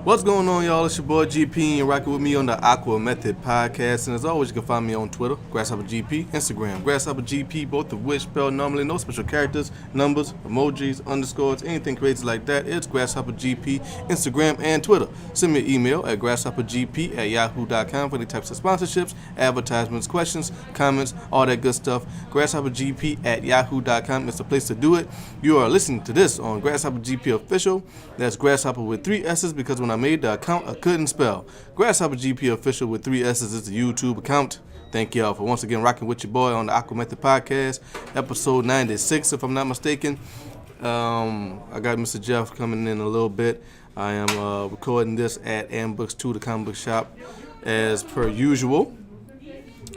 What's going on, y'all? It's your boy GP, and you're rocking with me on the AquaMethodPodcast. And as always, you can find me on Twitter, GrasshopperGP, Instagram, GrasshopperGP, both of which spelled normally, no special characters, numbers, emojis, underscores, anything crazy like that. It's GrasshopperGP, Instagram, and Twitter. Send me an email at GrasshopperGP@yahoo.com for any types of sponsorships, advertisements, questions, comments, all that good stuff. GrasshopperGP@yahoo.com is the place to do it. You are listening to this on GrasshopperGP Official. That's Grasshopper with 3 S's because when I made the account, I couldn't spell. GrasshopperGP Official with 3 S's is the YouTube account. Thank y'all for once again rocking with your boy on the AquaMethodPodcast, episode 96, if I'm not mistaken. I got Mr. Jeff coming in a little bit. I am recording this at Ambooks 2, the comic book shop, as per usual.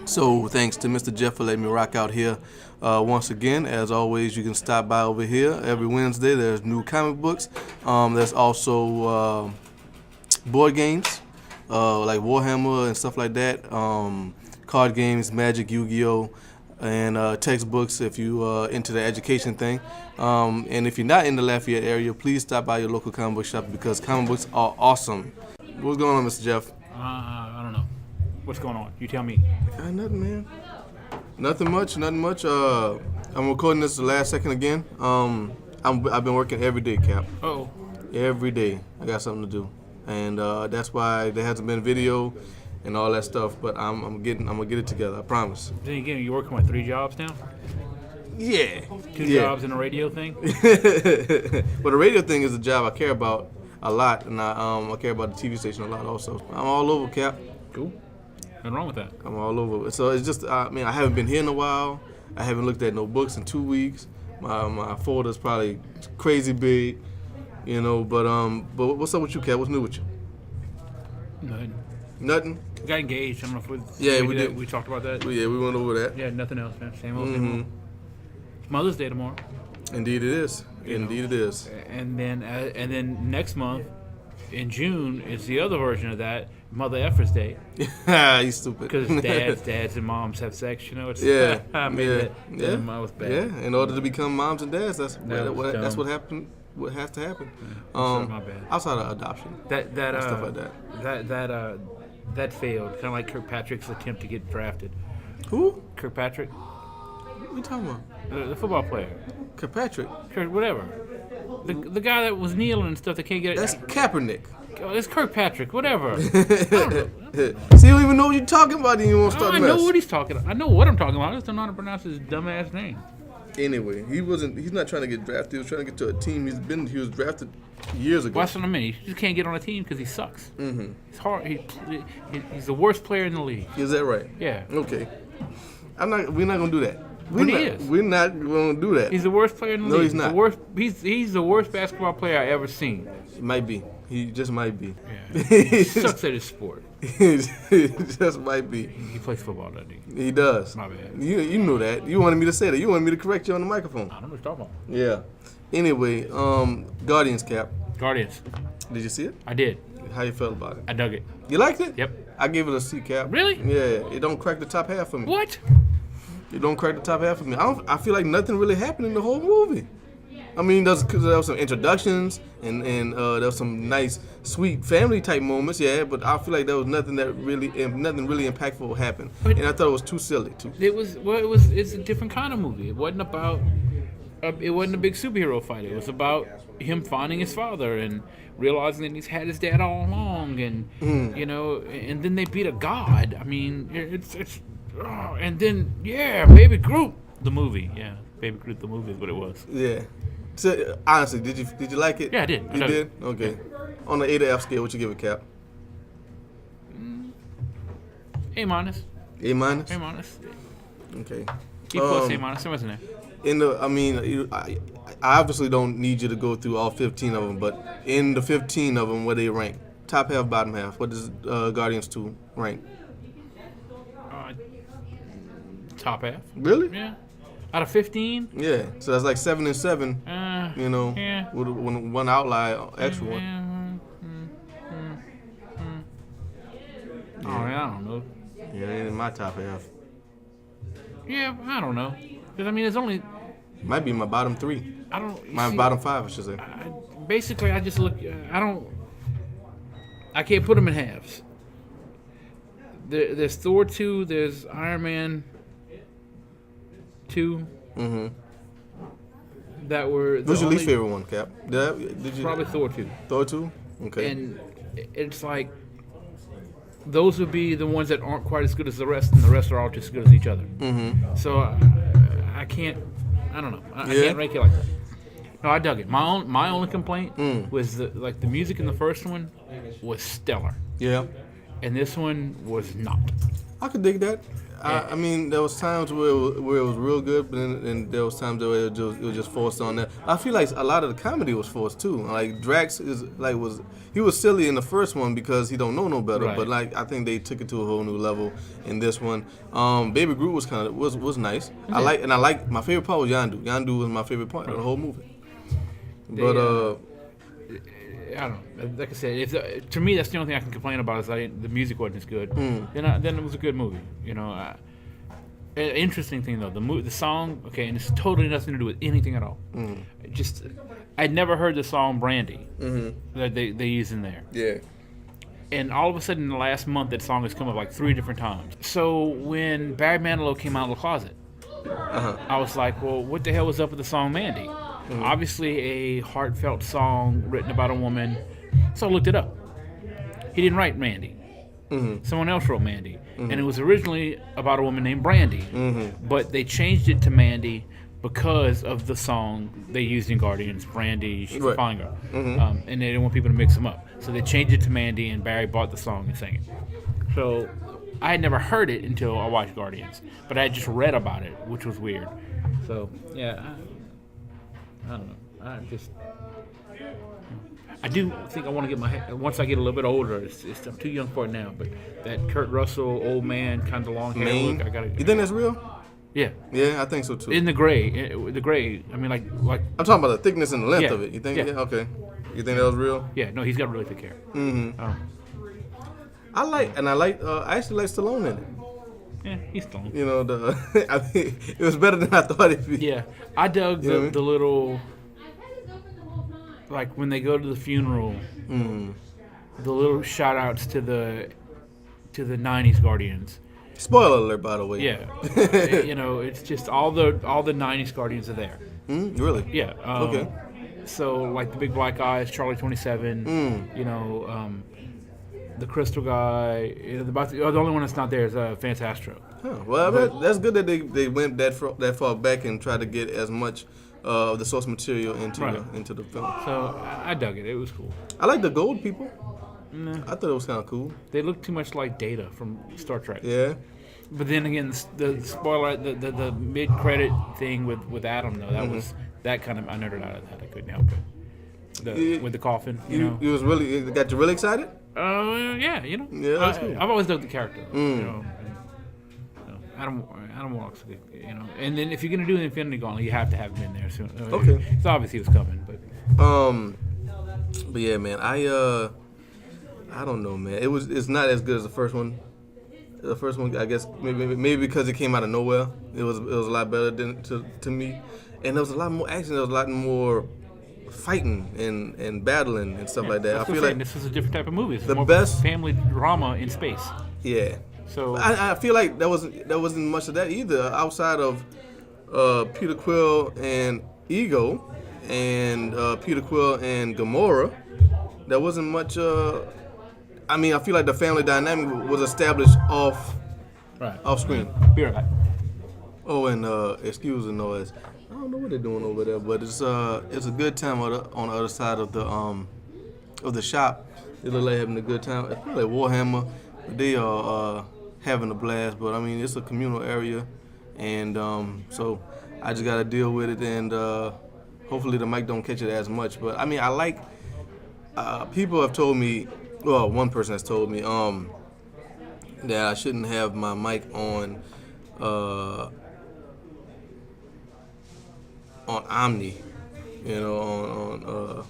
So thanks to Mr. Jeff for letting me rock out here. Once again, as always, you can stop by over here every Wednesday. There's new comic books. There's also board games like Warhammer and stuff like that. Card games, Magic, Yu-Gi-Oh, and textbooks if you into the education thing. And if you're not in the Lafayette area, please stop by your local comic book shop because comic books are awesome. What's going on, Mr. Jeff? I don't know. What's going on? You tell me. Nothing, man. Nothing much. I'm recording this the last second again. I've been working every day, Cap. Uh-oh. Every day. I got something to do. And that's why there hasn't been video and all that stuff, but I'm gonna get it together, I promise. Then again, you're working with 3 jobs now? Yeah. 2 jobs and a radio thing? But the radio thing is a job I care about a lot, and I care about the TV station a lot also. I'm all over, Cap. Cool. Nothing wrong with that. I'm all over. So it's just, I haven't been here in a while. I haven't looked at no books in 2 weeks. My folder's probably crazy big, But what's up with you, Kat? What's new with you? Nothing. We got engaged. I don't know if we did. We talked about that. We went over that. Yeah, nothing else, man. Same old, same old. It's Mother's Day tomorrow. Indeed, it is. It is. And then next month, in June, is the other version of that, Mother Efforts Day. You stupid. Because dads and moms have sex, It's, yeah. I made that. I was bad. Yeah. In order to become moms and dads, that's what happened. What has to happen. Yeah, my bad. Outside of adoption. Stuff like that. That failed. Kind of like Kirkpatrick's attempt to get drafted. Who? Kirkpatrick. What are you talking about? The football player. Kirkpatrick. Whatever. The guy that was kneeling and stuff that can't get it. That's Kaepernick. It's Kirkpatrick. Whatever. See, you don't even know what you're talking about, and you won't start mess. I know what he's talking about. I know what I'm talking about. I just don't know how to pronounce his dumbass name. Anyway, he's not trying to get drafted. He was trying to get to a team. He was drafted years ago. Well, that's what I mean. He just can't get on a team because he sucks. Mm-hmm. He's hard. He's the worst player in the league. Is that right? Yeah. Okay. We're not gonna do that. But he is. We're not gonna do that. He's the worst player in the league. No, he's not. He's the worst basketball player I ever seen. It might be. He just might be. Yeah. He sucks at his sport. He just might be. He plays football, doesn't he? He does. My bad. You know that. You wanted me to say that. You wanted me to correct you on the microphone. I don't know what you're talking about. Yeah. Anyway, Guardians, Cap. Guardians. Did you see it? I did. How you felt about it? I dug it. You liked it? Yep. I gave it a C, Cap. Really? Yeah. It don't crack the top half for me. What? It don't crack the top half for me. I feel like nothing really happened in the whole movie. I mean, there was some introductions and there was some nice, sweet family type moments, yeah. But I feel like there was nothing really impactful happened, and I thought it was too silly too. It's a different kind of movie. It wasn't about. It wasn't a big superhero fight. It was about him finding his father and realizing that he's had his dad all along, and and then they beat a god. I mean, and then Baby Groot, the movie, Baby Groot, the movie is what it was. Yeah. So, honestly, did you like it? Yeah, I did. You did? Okay. Yeah. On the A to F scale, what you give it, Cap? A-. A-? A-. Okay. B plus A-. There wasn't there? I obviously don't need you to go through all 15 of them, but in the 15 of them, where they rank? Top half, bottom half. What does Guardians 2 rank? Top half. Really? Yeah. Out of 15? Yeah. So that's like 7 and 7. Yeah. With one outlier, extra one. Oh, I don't know. Yeah, it ain't in my top half. Yeah, I don't know. Because, it's only... Might be my bottom 3. I don't... My bottom 5, I should say. Basically, I just look... I don't... I can't put them in halves. There's Thor 2, there's Iron Man 2. Mm-hmm. That were What's your least favorite one, Cap? Did you probably Thor 2. Thor 2? Okay. And it's like those would be the ones that aren't quite as good as the rest, and the rest are all just as good as each other. Mm-hmm. So I can't. I don't know. I can't rank it like that. No, I dug it. My only complaint was the music in the first one was stellar. Yeah. And this one was not. I could dig that. Yeah. I mean, there was times where it was real good, but then there was times where it was just forced on that. I feel like a lot of the comedy was forced too. Like Drax he was silly in the first one because he don't know no better. Right. But like I think they took it to a whole new level in this one. Baby Groot was nice. Yeah. I like my favorite part was Yondu. Yondu was my favorite part of the whole movie. But I don't know. Like I said, to me, that's the only thing I can complain about is the music wasn't as good. Then it was a good movie. You know, an interesting thing though, the song. Okay, and it's totally nothing to do with anything at all. Just, I'd never heard the song "Brandy" that they use in there. Yeah. And all of a sudden, in the last month, that song has come up like 3 different times. So when Barry Manilow came out of the closet, I was like, well, what the hell was up with the song "Mandy"? Obviously a heartfelt song written about a woman. So I looked it up. He didn't write Mandy. Someone else wrote Mandy. And it was originally about a woman named Brandy. But they changed it to Mandy because of the song they used in Guardians, Brandy, she's a fine girl. And they didn't want people to mix them up. So they changed it to Mandy, and Barry bought the song and sang it. So I had never heard it until I watched Guardians. But I had just read about it, which was weird. So, yeah, I don't know. I do think I want to get once I get a little bit older. I'm too young for it now, but that Kurt Russell old man kind of long hair look, I gotta. You think that's real? Yeah. Yeah, I think so too. In the gray. I mean, like. I'm talking about the thickness and the length Yeah. of it. You think? Yeah. Yeah. Okay. You think that was real? Yeah. No, he's got really thick hair. I actually like Stallone in it. Yeah, he's still. You know, I mean, it was better than I thought it'd be. Yeah, I dug the little, like when they go to the funeral, the little shout outs to the 90s Guardians. Spoiler alert, by the way. Yeah, you know, it's just all the 90s Guardians are there. Really? Yeah. Okay. So like the big black eyes, Charlie 27. You know, the Crystal guy. You know, the only one that's not there is Fantastro. Huh. Well, that's good that they went that far back and tried to get as much of the source material into the film. So I dug it. It was cool. I like the gold people. Nah. I thought it was kind of cool. They look too much like Data from Star Trek. Yeah. But then again, the spoiler, the mid-credit thing with Adam, though, that was that kind of, I nerded out of that. I couldn't help it. With the coffin, you know. It got you really excited? Yeah, you know. Yeah, that's cool. I've always dug the character, you know. Adam Warlock's good, you know. And then if you're gonna do an Infinity Gauntlet, you have to have him in there soon. Okay. It's obvious he was coming, but. But yeah, man, I don't know, man. It's not as good as the first one. The first one, I guess, maybe because it came out of nowhere, it was a lot better to me, and there was a lot more action. There was a lot more fighting and battling and stuff like that. I feel like this was a different type of movie. It's the more best family drama in space. Yeah. So I feel like there wasn't much of that either outside of Peter Quill and Ego and Peter Quill and Gamora. There wasn't much. I mean, I feel like the family dynamic was established off screen. Be right back. Oh, and excuse the noise. I don't know what they're doing over there, but it's a good time on the other side of the shop. They look like having a good time. It's probably Warhammer. They are having a blast, but I mean it's a communal area, and so I just gotta deal with it, and hopefully the mic don't catch it as much. But I mean I like people have told me. Well, one person has told me that I shouldn't have my mic on Omni, you know, on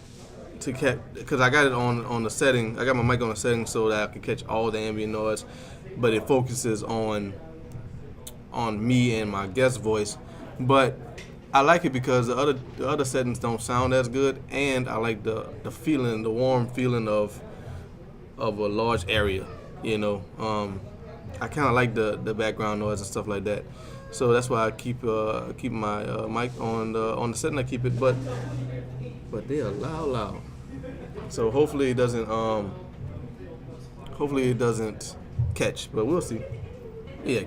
to catch, because I got it on the setting. I got my mic on the setting so that I can catch all the ambient noise, but it focuses on me and my guest voice. But I like it because the other settings don't sound as good, and I like the feeling, the warm feeling of of a large area. You know, I kind of like the background noise and stuff like that. So that's why I keep my mic on the set and I keep it, but they are loud. So hopefully it doesn't catch, but we'll see. Yeah,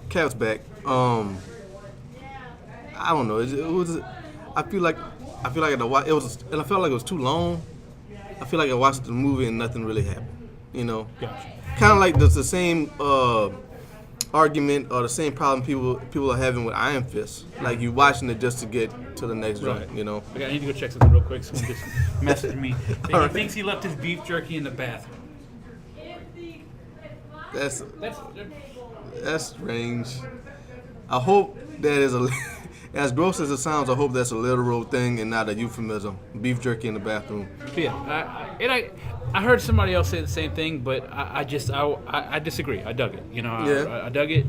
Cap's back. I don't know. I feel like I felt like it was too long. I feel like I watched the movie and nothing really happened. You know, Gotcha. Kind of like the same argument or the same problem people are having with Iron Fist. Like you watching it just to get to the next joint. You know. Okay, I need to go check something real quick. Someone just messaged me. He All right. thinks he left his beef jerky in the bathroom. That's That's strange. I hope that is as gross as it sounds. I hope that's a literal thing and not a euphemism. Beef jerky in the bathroom. yeah. I heard somebody else say the same thing, but I disagree. I dug it. You know, I dug it.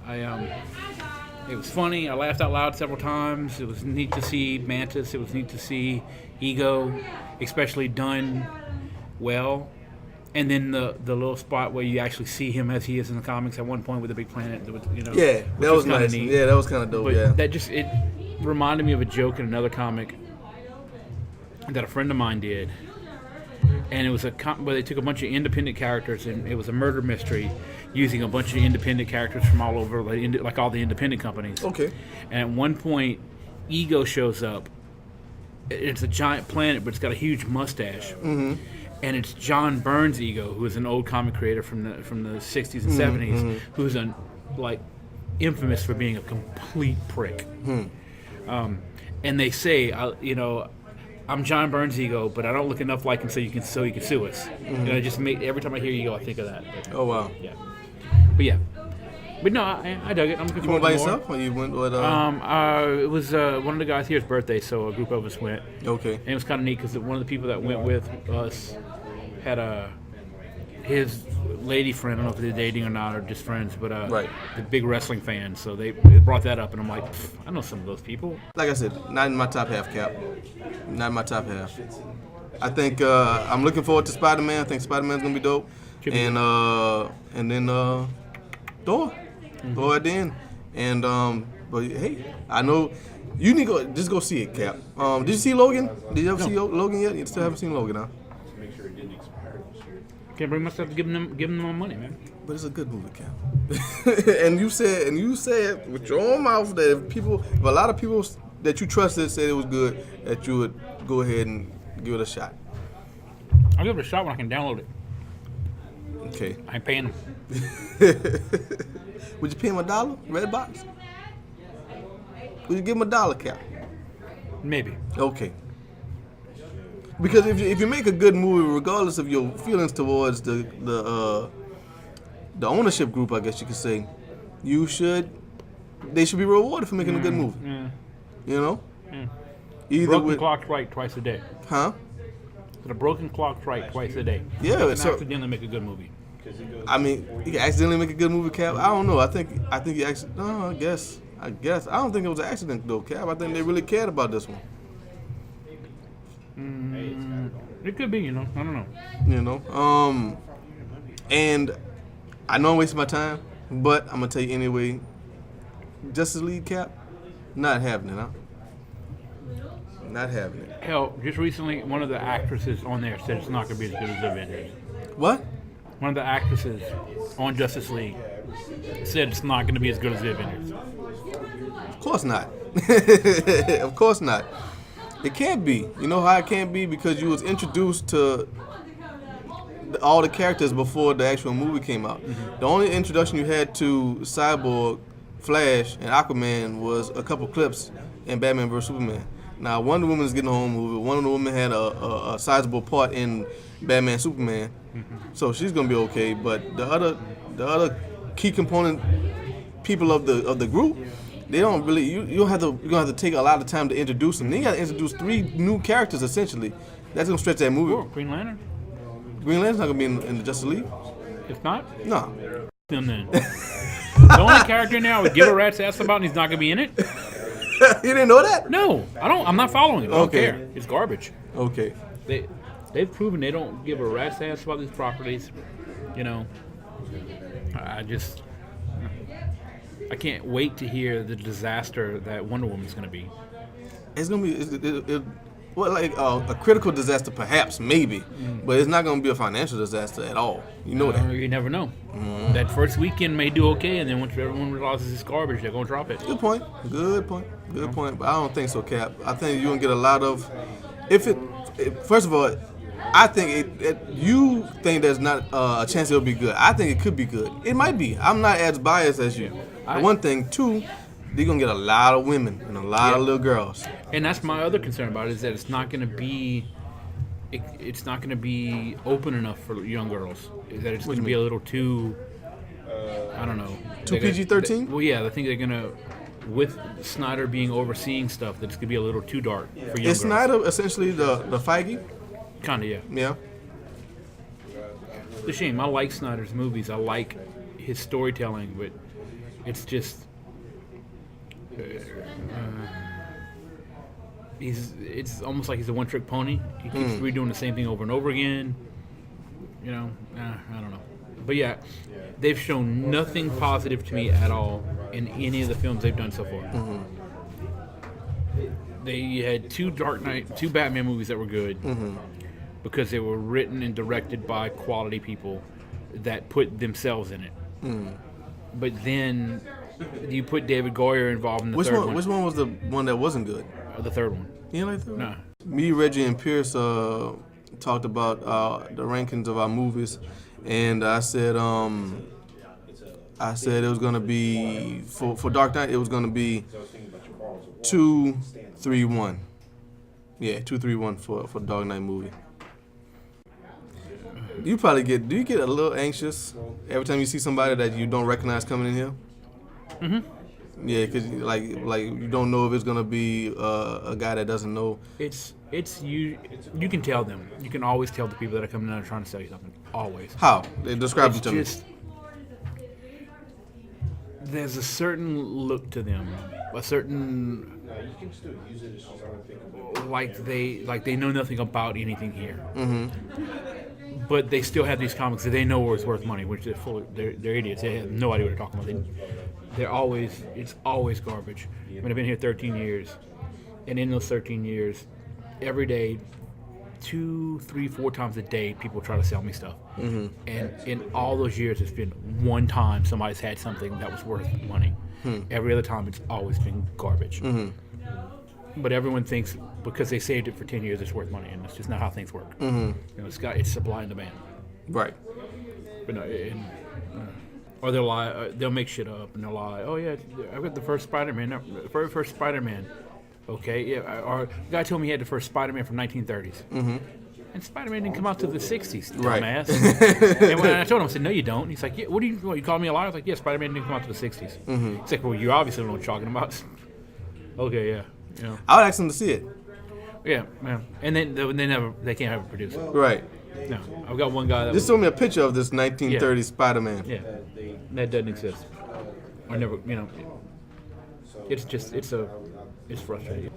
It was funny. I laughed out loud several times. It was neat to see Mantis. It was neat to see Ego, especially done well. And then the little spot where you actually see him as he is in the comics at one point with the big planet. You know, Yeah, that was kinda nice. neat. Yeah, that was kind of dope. But Yeah. it reminded me of a joke in another comic that a friend of mine did. And it was where they took a bunch of independent characters, and it was a murder mystery using a bunch of independent characters from all over, like all the independent companies. Okay. And at one point, Ego shows up. It's a giant planet, but it's got a huge mustache. Mm-hmm. And it's John Byrne's Ego, who is an old comic creator from the 60s and 70s, who's infamous for being a complete prick. And they say, I'm John Byrne's Ego, but I don't look enough like him so you can sue us. You know, every time I hear Ego, I think of that. But, Oh wow. yeah. But no, I dug it. I'm looking You went forward by to more. yourself, or you went with? It was one of the guys here's birthday, so a group of us went. Okay. And it was kind of neat because one of the people that went with us had his lady friend. I don't know if they're dating or not, or just friends, but Right. the big wrestling fan. So they brought that up, and I'm like, I know some of those people. Like I said, not in my top half, Cap. Not in my top half. I think I'm looking forward to Spider-Man. I think Spider-Man's gonna be dope. Should be. And then Thor. Thor at the end. And but hey, I know you need to go see it, Cap. Did you see Logan? Did you ever see Logan yet? You still haven't seen Logan, huh? Can't bring myself to give them my money, man. But it's a good movie, Cap. and you said with your own mouth that if a lot of people that you trusted said it was good, that you would go ahead and give it a shot. I'll give it a shot when I can download it. Okay. I ain't paying them. Would you pay him $1? Redbox? Would you give him $1, Cap? Maybe. Okay. Because if you make a good movie, regardless of your feelings towards the ownership group, I guess you could say, they should be rewarded for making a good movie. Yeah. You know? Either Broken clock's right twice a day. Huh? The broken clock's right twice a day. Yeah, You can so- accidentally make a good movie. I mean, you can accidentally make a good movie, Cap. I don't know. I think you actually. No, I guess. I don't think it was an accident though, Cap. I think they really cared about this one. It could be, I don't know. You know. And I know I'm wasting my time, but I'm gonna tell you anyway. Justice League, Cap, not happening, huh? Not happening. Hell, just recently, one of the actresses on there said it's not going to be as good as Avengers. What? One of the actresses on Justice League said it's not going to be as good as the Avengers. Of course not. Of course not. It can't be. You know how it can't be? Because you was introduced to all the characters before the actual movie came out. Mm-hmm. The only introduction you had to Cyborg, Flash, and Aquaman was a couple clips in Batman vs. Superman. Now, Wonder Woman is getting a home movie. Wonder Woman had a sizable part in Batman Superman, so she's gonna be okay. But the other key component people of the group, they don't really. You're gonna have to take a lot of time to introduce them. Then you got to introduce 3 new characters essentially. That's gonna stretch that movie. Cool. Green Lantern? Green Lantern's not gonna be in the Justice League. If not, No. then. The only character now would give a rat's ass about, and he's not going to be in it. You didn't know that? No, I don't. I'm not following it. I don't Okay. care. It's garbage. Okay. they've proven they don't give a rat's ass about these properties. You know, I can't wait to hear the disaster that Wonder Woman's going to be. It's gonna be a critical disaster, perhaps, maybe, but it's not gonna be a financial disaster at all. You know that. You never know. That first weekend may do okay, and then once everyone realizes it's garbage, they're gonna drop it. Good point. Good point. But I don't think so, Cap. I think you're gonna get a lot of. First of all, I think you think there's not a chance it'll be good. I think it could be good. It might be. I'm not as biased as you. One thing, two. They're going to get a lot of women and a lot of little girls. And that's my other concern about it, is that it's not going to be open enough for young girls. That it's going to be a little too, I don't know. Too PG-13? Well, yeah, I think they're going to, with Snyder being overseeing stuff, that it's going to be a little too dark for young girls. Is Snyder essentially the Feige? Kind of, yeah. Yeah. It's a shame. I like Snyder's movies. I like his storytelling, but it's just... it's almost like he's a one-trick pony. He keeps redoing the same thing over and over again. You know, I don't know. But yeah, they've shown nothing positive to me at all in any of the films they've done so far. They had two Batman movies that were good because they were written and directed by quality people that put themselves in it. But then you put David Goyer involved in the third one. Which one was the one that wasn't good? The third one. You didn't like the third one? No. Me, Reggie, and Pierce talked about the rankings of our movies, and I said it was gonna be for Dark Knight. It was gonna be 2-3-1. Yeah, 2-3-1 for Dark Knight movie. Do you get a little anxious every time you see somebody that you don't recognize coming in here? Mm-hmm. Yeah, because like you don't know if it's gonna be a guy that doesn't know. It's you. You can tell them. You can always tell the people that are coming in and trying to sell you something. Always. How? They describe them to me. There's a certain look to them, a certain like they know nothing about anything here. Mm-hmm. But they still have these comics that they know where it's worth money, which they're idiots. They have no idea what they're talking about. It's always garbage. I mean, I've been here 13 years, and in those 13 years, every day, 2, 3, 4 times a day, people try to sell me stuff. Mm-hmm. And in all those years, it's been one time somebody's had something that was worth money. Every other time, it's always been garbage. Mm-hmm. But everyone thinks because they saved it for 10 years, it's worth money, and that's just not how things work. Mm-hmm. You know, it's supply and demand. Right. But no, or they'll lie. They'll make shit up, and they'll lie. Oh yeah, I got the first Spider-Man. The very first Spider-Man. Okay, yeah. Or the guy told me he had the first Spider-Man from 1930s. Mm-hmm. And Spider-Man didn't come out to the 60s, dumbass. Right. And when I told him, I said, no, you don't. And he's like, yeah, what you call me a liar? I was like, yeah, Spider-Man didn't come out to the 60s. Mm-hmm. He's like, well, you obviously don't know what you're talking about. Okay, yeah. You know. I would ask them to see it. Yeah. And then they can't have it produced. Right. No, I've got one guy that just show me a picture of this 1930s Spider-Man. Yeah, that doesn't exist. I never, you know. It's frustrating.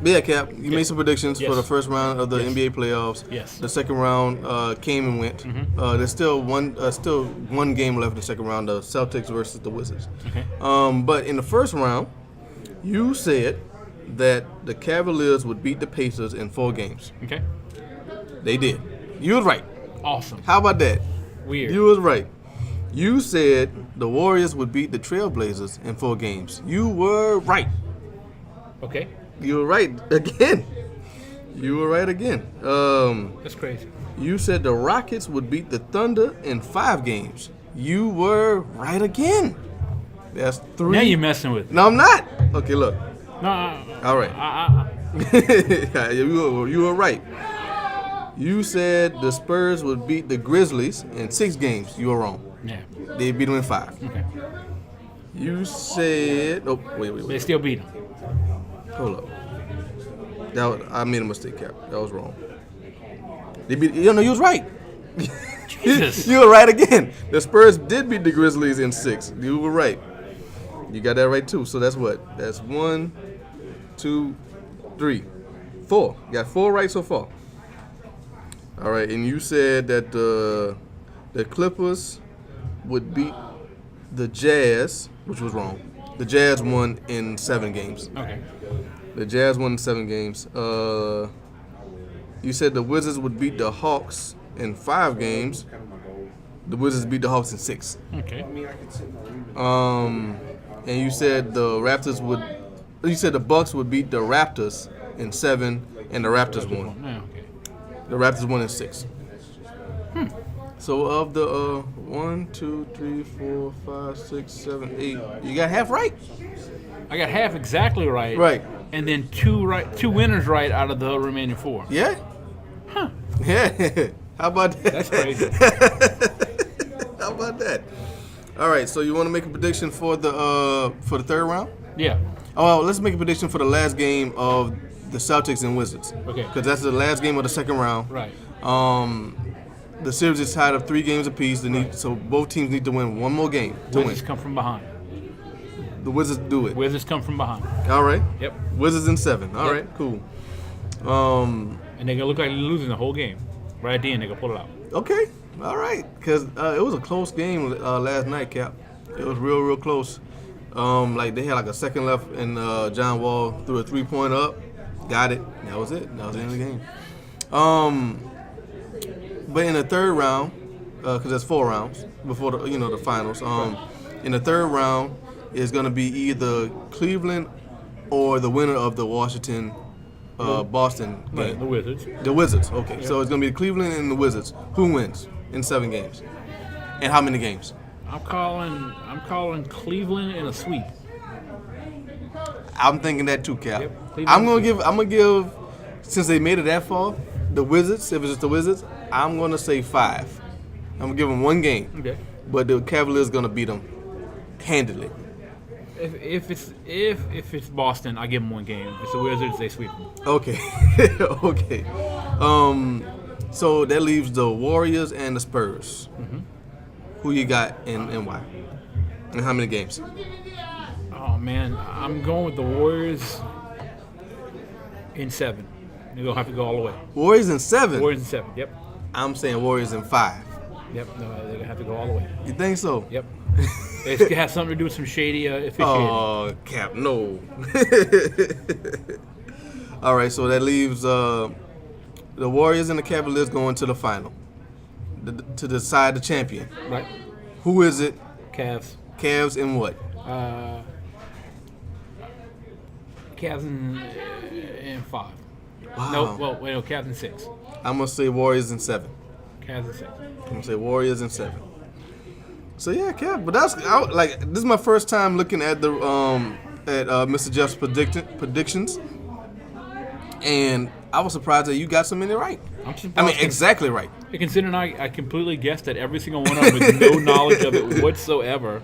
Yeah, Cap, you made some predictions for the first round of the NBA playoffs. Yes. The second round came and went. Mm-hmm. There's still one game left in the second round, the Celtics versus the Wizards. Okay. But in the first round, you said that the Cavaliers would beat the Pacers in 4 games. Okay. They did. You was right. Awesome. How about that? Weird. You was right. You said the Warriors would beat the Trailblazers in 4 games. You were right. Okay. You were right again. That's crazy. You said the Rockets would beat the Thunder in 5 games. You were right again. That's 3. Now you're messing with me. No, I'm not. Okay, look. No. All right. You were right. You said the Spurs would beat the Grizzlies in 6 games. You were wrong. Yeah. They beat them in 5. Okay. You said... Oh, wait. They still beat them. Hold up. I made a mistake, Cap. That was wrong. They beat... You was right. Jesus. You were right again. The Spurs did beat the Grizzlies in 6. You were right. You got that right, too. So that's what? That's 1, 2, 3. 4. You got 4 right so far. All right, and you said that the Clippers would beat the Jazz, which was wrong. The Jazz won in 7 games. Okay. The Jazz won in 7 games. You said the Wizards would beat the Hawks in 5 games. The Wizards beat the Hawks in 6. Okay. And you said the Raptors would. You said the Bucks would beat the Raptors in 7, and the Raptors won. Yeah, okay. The Raptors won in 6. So of the 1, 2, 3, 4, 5, 6, 7, 8, you got half right. I got half exactly right. Right. And then 2 winners right out of the remaining 4. Yeah. Huh. Yeah. How about that? That's crazy. How about that? All right. So you want to make a prediction for the third round? Yeah. Oh, well, let's make a prediction for the last game of the Celtics and Wizards. Okay. Because that's the last game of the second round. Right. The series is tied up 3 games apiece. So both teams need to win one more game to Wizards win. come from behind. The Wizards do it. Wizards come from behind. All right. Yep. Wizards in 7. All right. Cool. And they're gonna look like they're losing the whole game. Right at the end, they're gonna pull it out. Okay. All right. Because it was a close game last night, Cap. It was real close. Like they had like a second left, and John Wall threw a 3-pointer up, got it. That was it. That was the end of the game. But in the third round, because there's 4 rounds before the finals. In the third round is going to be either Cleveland or the winner of the Washington Boston game. Right, the Wizards. The Wizards. Okay, so it's going to be Cleveland and the Wizards. Who wins in 7 games? And how many games? I'm calling Cleveland in a sweep. I'm thinking that too, Cap. Yep, I'm gonna give, since they made it that far, the Wizards. If it's just the Wizards, I'm gonna say 5. I'm gonna give them 1 game. Okay. But the Cavaliers gonna beat them handily. If it's Boston, I give them 1 game. If it's the Wizards, they sweep them. Okay. Okay. So that leaves the Warriors and the Spurs. Mm-hmm. Who you got and why? And how many games? Oh man, I'm going with the Warriors in 7. They're gonna have to go all the way. Warriors in 7. Warriors in 7. Yep. I'm saying Warriors in 5. Yep. No, they're gonna have to go all the way. You think so? Yep. It has something to do with some shady officiating. Oh, Cap, no. All right, so that leaves the Warriors and the Cavaliers going to the final to decide the champion. Right. Who is it? Cavs. Cavs in what? Cavs in 5. Wow. No, Cavs in 6. I'm gonna say Warriors in 7. Cavs in 6. I'm gonna say Warriors in 7. So yeah, Cap. But this is my first time looking at the Mr. Jeff's predictions, and I was surprised that you got so many right. I'm surprised. I mean, exactly right. Considering I completely guessed at every single one of them with no knowledge of it whatsoever.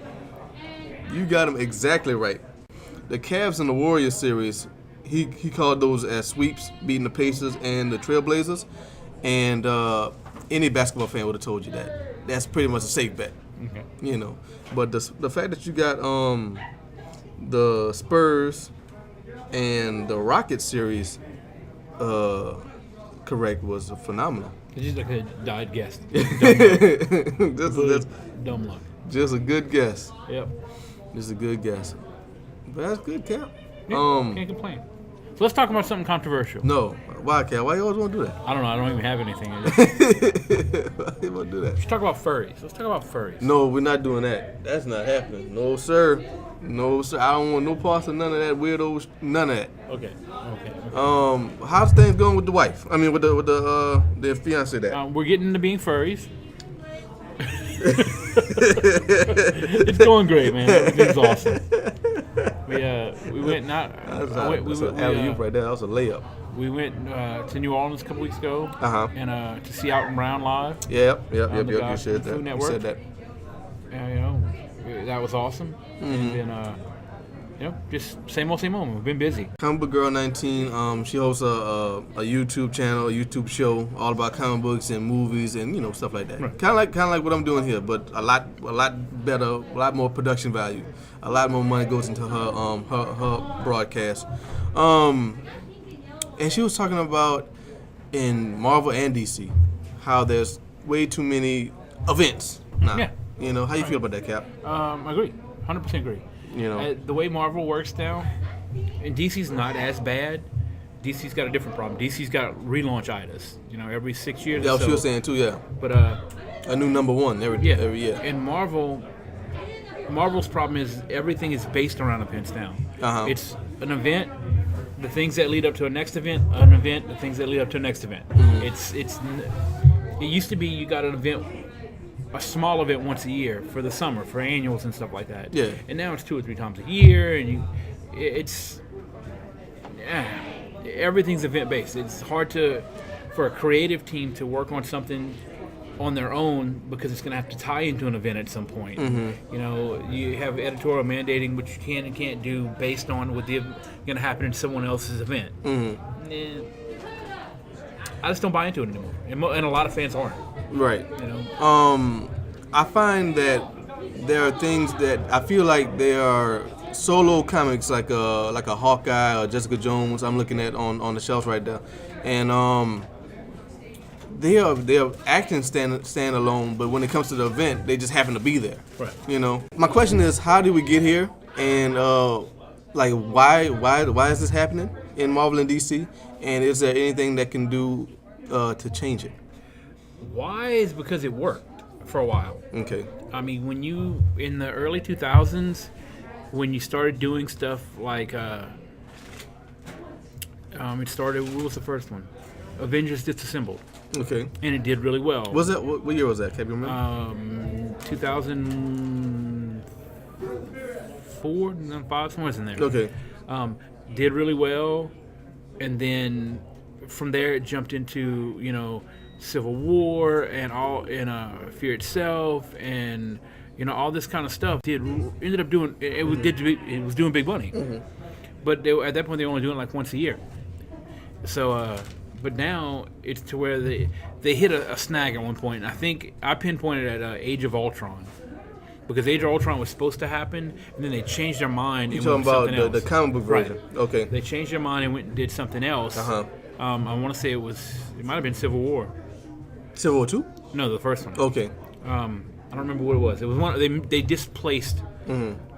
You got them exactly right. The Cavs and the Warriors series, he called those as sweeps, beating the Pacers and the Trailblazers, and any basketball fan would have told you that. That's pretty much a safe bet. Okay. But the fact that you got the Spurs and the Rockets series correct was phenomenal. It's just like a died guess. Dumb luck. Just a good guess. Yep. Just a good guess. But that's good, Cap. Yeah, can't complain. So let's talk about something controversial. No. Why, Cap? Why you always want to do that? I don't know. I don't even have anything. Why you want to do that? Let's talk about furries. Let's talk about furries. No, we're not doing that. That's not happening. No, sir. No, sir. I don't want no parts of none of that weirdo. None of that. Okay. How's things going with the wife? I mean, with the fiance there. We're getting into being furries. It's going great, man. Everything's awesome. We went not. Right there. That was a layup. We went to New Orleans a couple weeks ago. And to see Alton Brown live. Yep. You said Food that. Network. You said that. That was awesome. Mm-hmm. And then, just same old. We've been busy. Comic Book Girl 19. She hosts a YouTube channel, a YouTube show, all about comic books and movies and stuff like that. Right. Kind of like what I'm doing here, but a lot better, a lot more production value, a lot more money goes into her broadcast. and she was talking about in Marvel and DC how there's way too many events now. Yeah. You know, how you feel about that, Cap? I agree. 100% agree. You know, The way Marvel works now, and DC's not as bad. DC's got a different problem. DC's got relaunch-itis. You know, every 6 years. yeah, or so. she was saying too. Yeah, But a new number one every year. And Marvel's problem is everything is based around events now. Uh-huh. It's an event, the things that lead up to a next event, an event, the things that lead up to a next event. It used to be you got an event, a small event once a year for the summer, for annuals and stuff like that. Yeah. And now it's 2 or 3 times a year, and everything's event based. It's hard for a creative team to work on something on their own because it's going to have to tie into an event at some point. You know, you have editorial mandating what you can and can't do based on what's going to happen in someone else's event. I just don't buy into it anymore, and a lot of fans aren't. Right. You know. I find that there are things that I feel like they are solo comics, like a Hawkeye or Jessica Jones. I'm looking at on the shelf right there, and they are acting stand alone. But when it comes to the event, they just happen to be there. Right. You know. My question is, how did we get here? And like, why is this happening in Marvel and DC? And is there anything that can do to change it? Why is because it worked for a while. Okay. I mean, when you in the early 2000s, when you started doing stuff like it started. What was the first one? Avengers Disassembled. Okay. And it did really well. Was that what year was that? Can you remember? 2004, 2005, somewhere's in there. Okay. Did really well, and then from there it jumped into Civil War and Fear Itself and all this kind of stuff. Ended up doing it was doing big money, but at that point they were only doing like once a year. So, but now it's to where they hit a snag at one point. And I think I pinpointed at Age of Ultron. Because Age of Ultron was supposed to happen, and then they changed their mind. You're talking about the comic book version. Right. Okay. They changed their mind and went and did something else. Uh-huh. I want to say it might have been Civil War. Civil War 2? No, the first one. Okay. I don't remember what it was. It was one. They displaced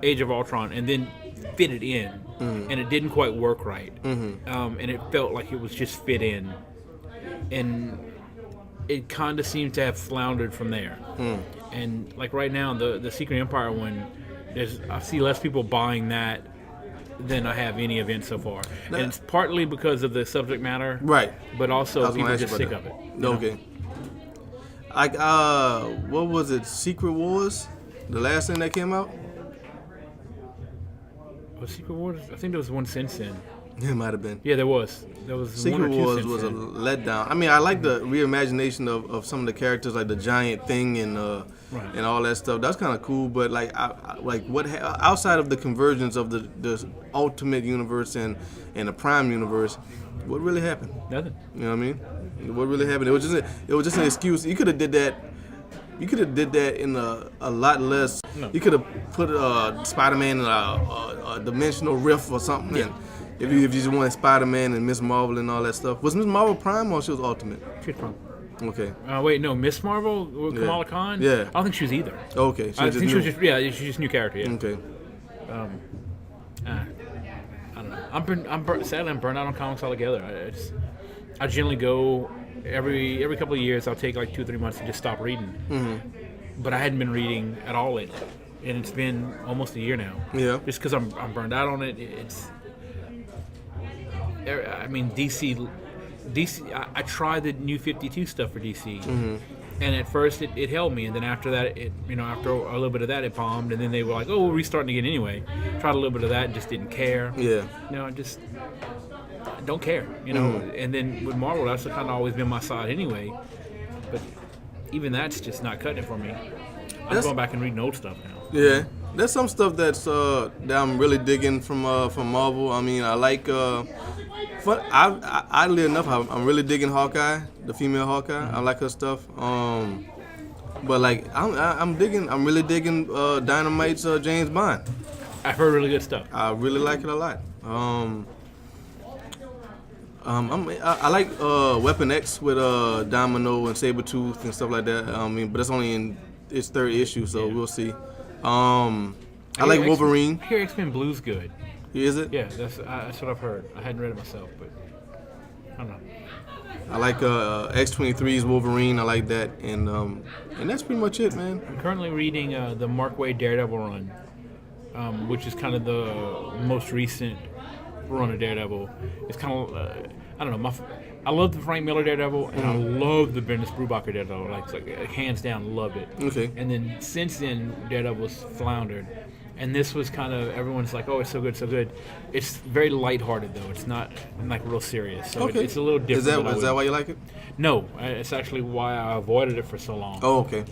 Age of Ultron and then fit it in, and it didn't quite work right. And it felt like it was just fit in, and it kind of seemed to have floundered from there. And like right now, the Secret Empire one, I see less people buying that than I have any event so far. And it's partly because of the subject matter, right? But also people are just sick of it. Okay. What was it? Secret Wars, the last thing that came out. Was Secret Wars? I think there was one since then. It might have been. Yeah, there was. Secret Wars was a letdown. I mean, I like the reimagination of some of the characters, like the giant thing and all that stuff. That's kind of cool. But like, outside of the convergence of the Ultimate Universe and the Prime Universe, what really happened? Nothing. You know what I mean? What really happened? It was just an excuse. You could have did that. You could have did that in a lot less. No. You could have put Spider-Man in a dimensional rift or something. Yeah. And if you just wanted Spider-Man and Miss Marvel and all that stuff. Was Miss Marvel Prime or she was Ultimate? She was Prime. Okay. Wait, no, Miss Marvel with Kamala Khan? Yeah. I don't think she was either. Okay. I think she was just she's just a new character. Yeah. Okay. I don't know. Sadly, I'm burnt out on comics altogether. I generally go every couple of years. I'll take like 2 or 3 months to just stop reading. But I hadn't been reading at all lately, and it's been almost a year now. Yeah. Just because I'm burned out on it. I mean, DC. I tried the New 52 stuff for DC, and at first it held me, and then after that, after a little bit of that, it bombed, and then they were like, "Oh, we're restarting again anyway." Tried a little bit of that, and just didn't care. Yeah. I just don't care, And then with Marvel, that's kind of always been my side anyway. But even that's just not cutting it for me. I'm going back and reading old stuff now. Yeah. There's some stuff that I'm really digging from Marvel. I mean, I like. Oddly enough, I'm really digging Hawkeye, the female Hawkeye. I like her stuff. But like, I'm really digging Dynamite's James Bond. I've heard really good stuff. I really like it a lot. I like Weapon X with Domino and Sabretooth and stuff like that. But it's only in its third issue, so we'll see. I like Wolverine. I hear X-Men Blue's good. Is it? Yeah, that's what I've heard. I hadn't read it myself, but I don't know. I like X-23's Wolverine. I like that, and that's pretty much it, man. I'm currently reading the Mark Waid Daredevil run, which is kind of the most recent run of Daredevil. It's kind of I don't know. I love the Frank Miller Daredevil, and I love the Bendis Brubaker Daredevil. Like hands down, love it. Okay. And then since then, Daredevil's floundered. And this was kind of, everyone's like, oh, it's so good, so good. It's very lighthearted, though. It's not like real serious. So okay. It's a little different. Is that why you like it? No, it's actually why I avoided it for so long. Oh, okay.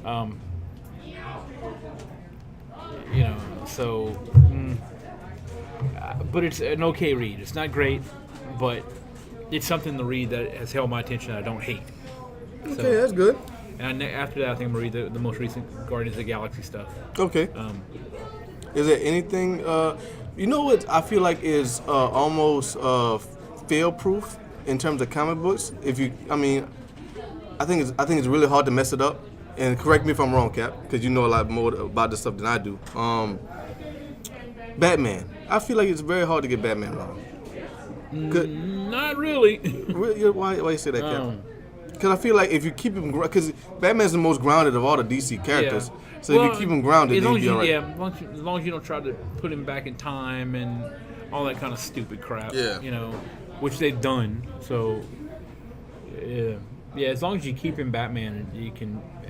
But it's an okay read. It's not great, but it's something to read that has held my attention that I don't hate. Okay, that's good. And after that, I think I'm going to read the most recent Guardians of the Galaxy stuff. Okay. Is there anything, you know what I feel like is almost fail-proof in terms of comic books? I think it's really hard to mess it up. And correct me if I'm wrong, Cap, because you know a lot more about this stuff than I do. Batman. I feel like it's very hard to get Batman wrong. Not really. Why you say that, Cap? Because I feel like if you keep him, because Batman's the most grounded of all the DC characters. Yeah. So if you keep him grounded, then you'll be all right. As long as you don't try to put him back in time and all that kind of stupid crap. Yeah. Which they've done. So, yeah. As long as you keep him Batman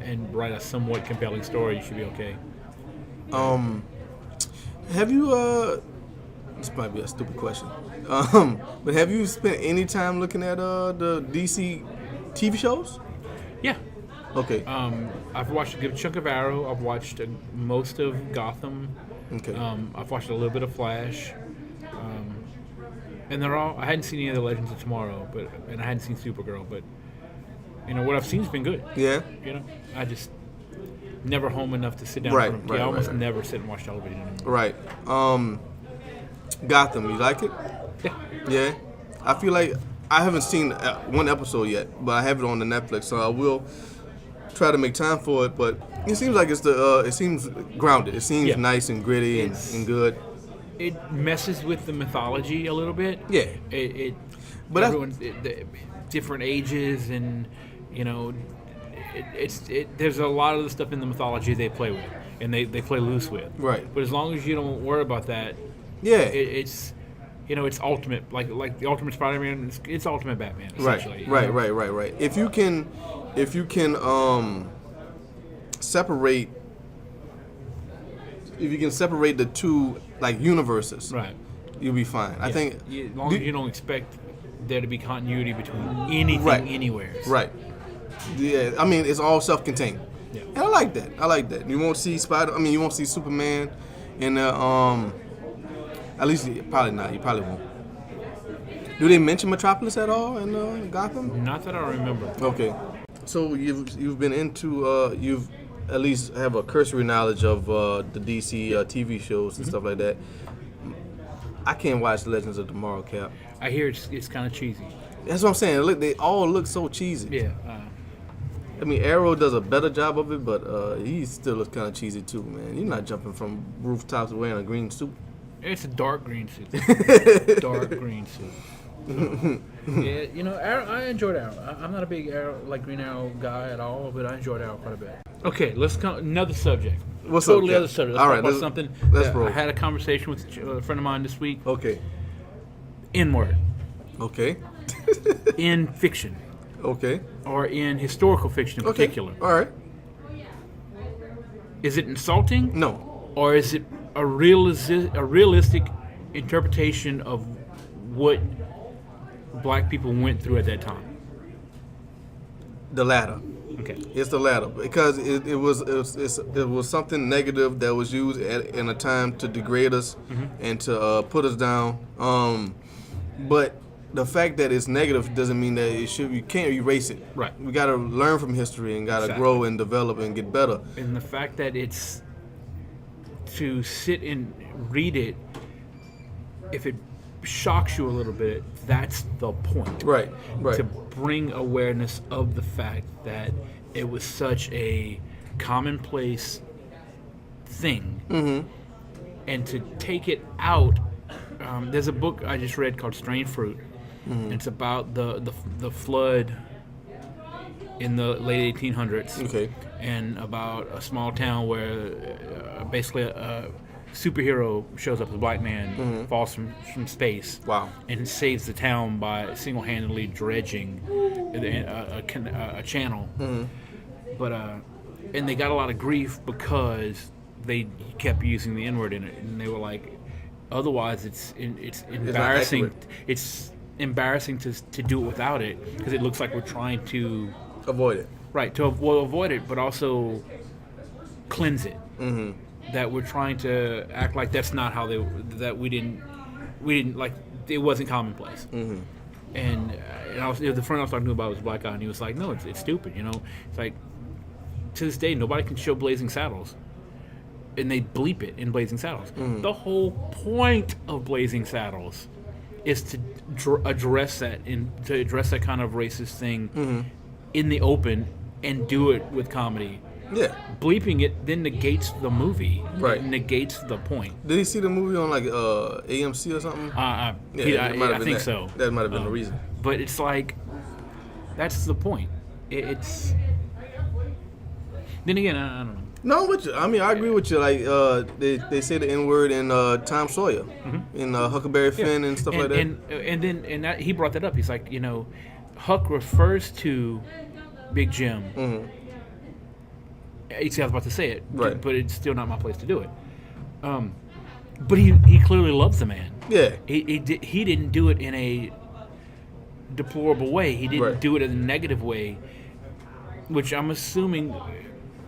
and write a somewhat compelling story, you should be okay. Have you? This might be a stupid question. But have you spent any time looking at the DC TV shows? Yeah. Okay. I've watched a good chunk of Arrow. I've watched most of Gotham. Okay. I've watched a little bit of Flash. And they're all. I hadn't seen any of the Legends of Tomorrow, and I hadn't seen Supergirl, but what I've seen's been good. Yeah. I just never home enough to sit down. Right. I almost never sit and watch television anymore. Right. Gotham. You like it? Yeah. Yeah. I feel like I haven't seen one episode yet, but I have it on the Netflix, so I will try to make time for it. But it seems like it seems grounded. It seems nice and gritty and good. It messes with the mythology a little bit. Yeah. But everyone's different ages, and there's a lot of the stuff in the mythology they play with, and they play loose with. Right. But as long as you don't worry about that, it's ultimate, like the Ultimate Spider-Man. It's Ultimate Batman. Essentially. Right. If you can separate the two universes, right, you'll be fine. Yeah. I think as long as you don't expect there to be continuity between anything anywhere. Right. Yeah. I mean, it's all self-contained. Yeah. And I like that. You won't see you won't see Superman in the at least probably not. You probably won't. Do they mention Metropolis at all in Gotham? Not that I remember. Okay. So you've been into you've at least have a cursory knowledge of the DC TV shows and stuff like that. I can't watch Legends of Tomorrow, Cap. I hear it's kind of cheesy. That's what I'm saying. Look, they all look so cheesy. Yeah. Arrow does a better job of it, but he still looks kind of cheesy too, man. You're not jumping from rooftops wearing a green suit. It's a dark green suit. Dark green suit. Yeah, Arrow, I enjoyed Arrow. I'm not a big Green Arrow guy at all, but I enjoyed Arrow quite a bit. Okay, let's come another subject. What's totally up, other subject. Let's all talk right, about something. Let's roll. I had a conversation with a friend of mine this week. Okay. N-word. Okay. In fiction. Okay. Or in historical fiction in particular. All right. Is it insulting? No. Or is it a realistic interpretation of what black people went through at that time? The latter. Okay. It's the latter because it was something negative that was used in a time to degrade us and to put us down. But the fact that it's negative doesn't mean that you can't erase it. Right. We got to learn from history and got to grow and develop and get better. And the fact that it's to sit and read it, if it shocks you a little bit, that's the point. Right. To bring awareness of the fact that it was such a commonplace thing, and to take it out. There's a book I just read called Strange Fruit. It's about the flood in the late 1800s. Okay. And about a small town where basically a superhero shows up as a black man, falls from space. Wow. And saves the town by single-handedly dredging a channel. But and they got a lot of grief because they kept using the N-word in it, and they were like, otherwise it's embarrassing. It's embarrassing to do it without it, because it looks like we're trying to avoid it. Right, to avoid it, but also cleanse it. That we're trying to act like that's not how we didn't like, it wasn't commonplace. And I was, the friend I was talking to about was a black guy, and he was like, no, it's stupid, you know. It's like, to this day, nobody can show Blazing Saddles, and they bleep it in Blazing Saddles. The whole point of Blazing Saddles is to address that kind of racist thing in the open, and do it with comedy. Yeah. Bleeping it then negates the movie. Right. It negates the point. Did he see the movie on like AMC or something? I think so. That might have been the reason. But it's like, that's the point. It's. Then again, I don't know. No, with you. I mean, I agree with you. Like, they say the N-word in Tom Sawyer, in Huckleberry Finn and stuff like that. And then he brought that up. He's like, you know, Huck refers to Big Jim. I was about to say it, right, but it's still not my place to do it. But he clearly loves the man. Yeah. He didn't do it in a deplorable way. He didn't do it in a negative way, which I'm assuming,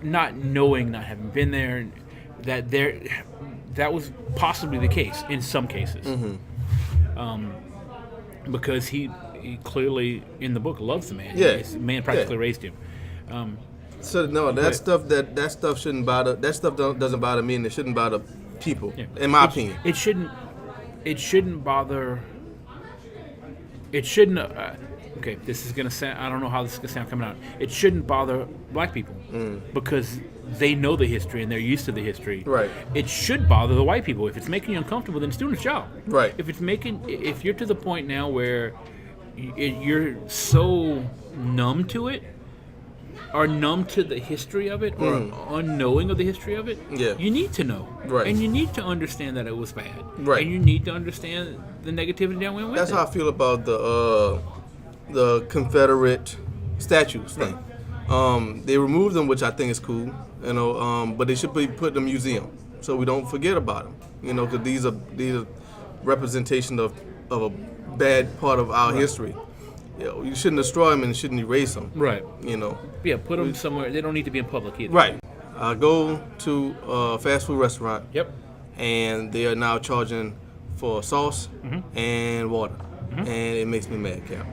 not knowing, not having been there, that was possibly the case in some cases. Because he clearly in the book loves the man. Yeah. The man practically raised him. So no, that stuff shouldn't bother. That stuff doesn't bother me, and it shouldn't bother people. Yeah. In my opinion, it shouldn't bother. It shouldn't. Okay, this is gonna sound. I don't know how this is gonna sound coming out. It shouldn't bother black people because they know the history and they're used to the history. Right. It should bother the white people. If it's making you uncomfortable, then it's doing its job. Right. If you're to the point now where you're so numb to it, or numb to the history of it, or unknowing of the history of it, you need to know. Right. And you need to understand that it was bad. Right. And you need to understand the negativity that went with That's it. how I feel about the Confederate statues thing. They removed them, which I think is cool, you know, but they should be put in a museum so we don't forget about them, you know, because these are representation of a bad part of our history. You know, you shouldn't destroy them and shouldn't erase them. Right. You know. Yeah, put them somewhere. They don't need to be in public either. Right. I go to a fast food restaurant. Yep. And they are now charging for sauce and water, and it makes me mad, Cap.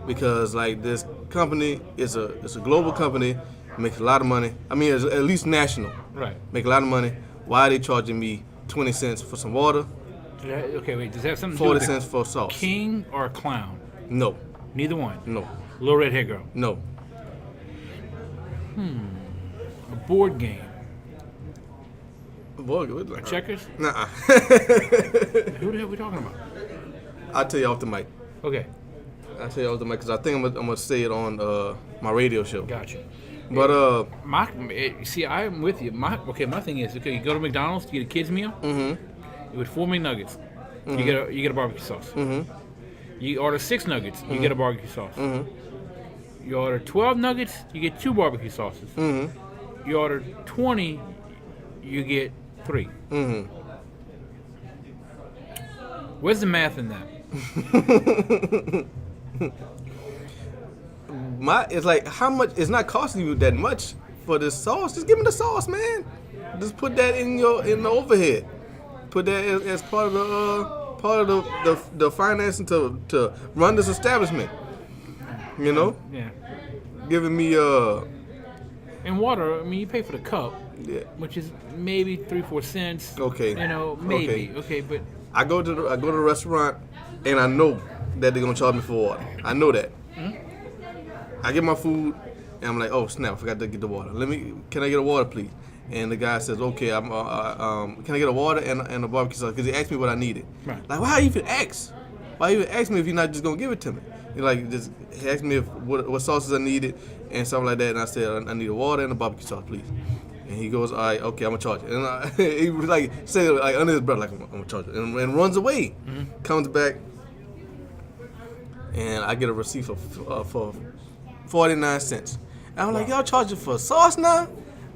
Because like this company it's a global company, makes a lot of money. I mean, it's at least national. Right. Make a lot of money. Why are they charging me 20 cents for some water? Okay, wait. Does that have something to 40 do with cents for sauce. King or a clown? No. Neither one. No. Little red hair girl. No. A board game. Boy, good. A checkers? Nuh-uh. Who the hell are we talking about? I'll tell you off the mic. Okay. I'll tell you off the mic because I think I'm gonna say it on my radio show. Gotcha. But I'm with you. My thing is, okay, you go to McDonald's, you get a kids meal. You get 4 McNuggets. You get a barbecue sauce. You order 6 nuggets, you get a barbecue sauce. You order 12 nuggets, you get 2 barbecue sauces. You order 20, you get 3. Where's the math in that? It's like, how much? It's not costing you that much for the sauce. Just give me the sauce, man. Just put that in the overhead. Put that as part of the financing to run this establishment. You know. Yeah. Giving me And water, I mean, you pay for the cup, which is maybe 3-4 cents. Okay. You know, maybe. Okay, but I go to the restaurant and I know that they're gonna charge me for water. I know that. I get my food, and I'm like, oh snap, I forgot to get the water. Can I get a water, please? And the guy says, okay, can I get a water and a barbecue sauce? Because he asked me what I needed. Right. Like, why even ask? Why even ask me if you're not just gonna give it to me? He asked me what sauces I needed and something like that, and I said, I need a water and a barbecue sauce, please. And he goes, all right, okay, I'm gonna charge it. And he was like, say it like under his breath, like I'm gonna charge it, and runs away. Comes back, and I get a receipt for 49 cents. And I'm like, y'all charging for sauce now?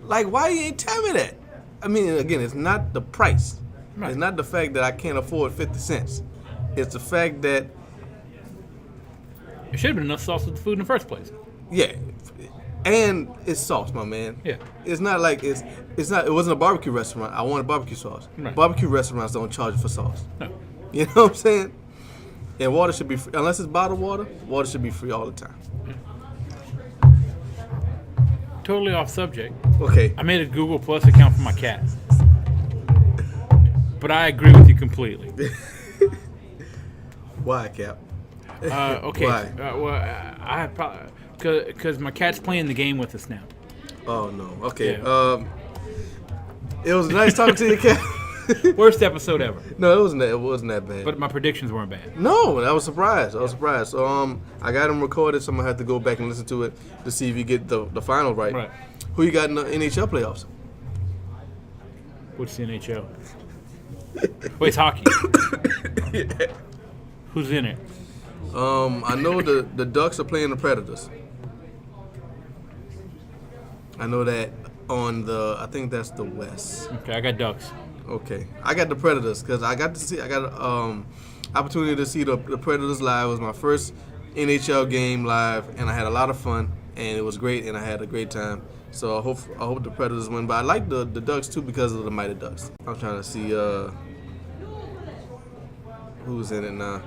Like, why you ain't tell me that? I mean, again, it's not the price. Right. It's not the fact that I can't afford 50 cents. It's the fact that it should have been enough sauce with the food in the first place. Yeah. And it's sauce, my man. Yeah. It's not like it wasn't a barbecue restaurant. I wanted barbecue sauce. Right. Barbecue restaurants don't charge for sauce. No. You know what I'm saying? And water should be free. Unless it's bottled water, water should be free all the time. Totally off subject. Okay. I made a Google Plus account for my cat. But I agree with you completely. Why, Cap? Okay. Why? Well, I probably because my cat's playing the game with us now. Oh no. Okay. Yeah. It was nice talking to you, Cap. Worst episode ever. No, it wasn't that bad. But my predictions weren't bad. No, I was surprised. So I got them recorded, so I'm gonna have to go back and listen to it to see if you get the final right. Right. Who you got in the NHL playoffs? What's the NHL? Wait, it's hockey. Yeah. Who's in it? I know the Ducks are playing the Predators. I know that I think that's the West. Okay, I got Ducks. Okay, I got the Predators because I got opportunity to see the Predators live. It was my first NHL game live, and I had a lot of fun, and it was great, and I had a great time. So I hope the Predators win, but I like the Ducks too because of the Mighty Ducks. I'm trying to see who's in it now.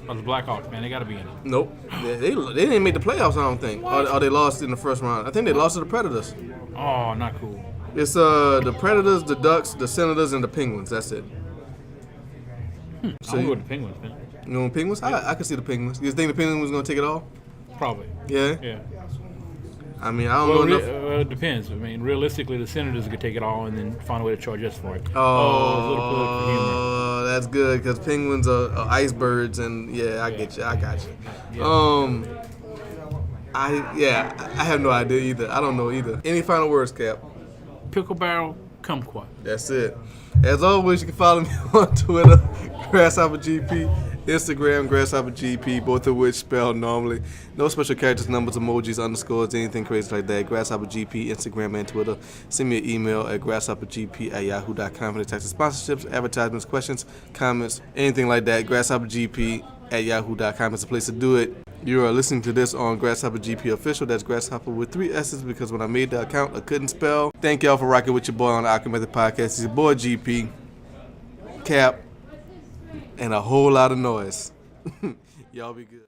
Oh, the Blackhawks, man, they got to be in it. Nope, they didn't make the playoffs. I don't think, or they lost in the first round. I think they lost to the Predators. Oh, not cool. It's the Predators, the Ducks, the Senators, and the Penguins. That's it. So I'm going with the Penguins, man. You know the Penguins? I can see the Penguins. You think the Penguins was gonna take it all? Probably. Yeah. Yeah. I mean, I don't know enough. It depends. I mean, realistically, the Senators could take it all and then find a way to charge us for it. Oh, a little political humor. That's good because Penguins are icebergs, and I get you. I got you. Yeah. I have no idea either. I don't know either. Any final words, Cap? Pickle barrel, kumquat. That's it. As always, you can follow me on Twitter, GrasshopperGP, Instagram, GrasshopperGP, both of which spelled normally. No special characters, numbers, emojis, underscores, anything crazy like that. GrasshopperGP, Instagram, and Twitter. Send me an email at grasshoppergp@yahoo.com for the types of sponsorships, advertisements, questions, comments, anything like that. GrasshopperGP@yahoo.com is the place to do it. You are listening to this on GrasshopperGP Official. That's Grasshopper with 3 S's because when I made the account, I couldn't spell. Thank y'all for rocking with your boy on the AquaMethodPodcast. It's your boy GP, Cap, and a whole lot of noise. Y'all be good.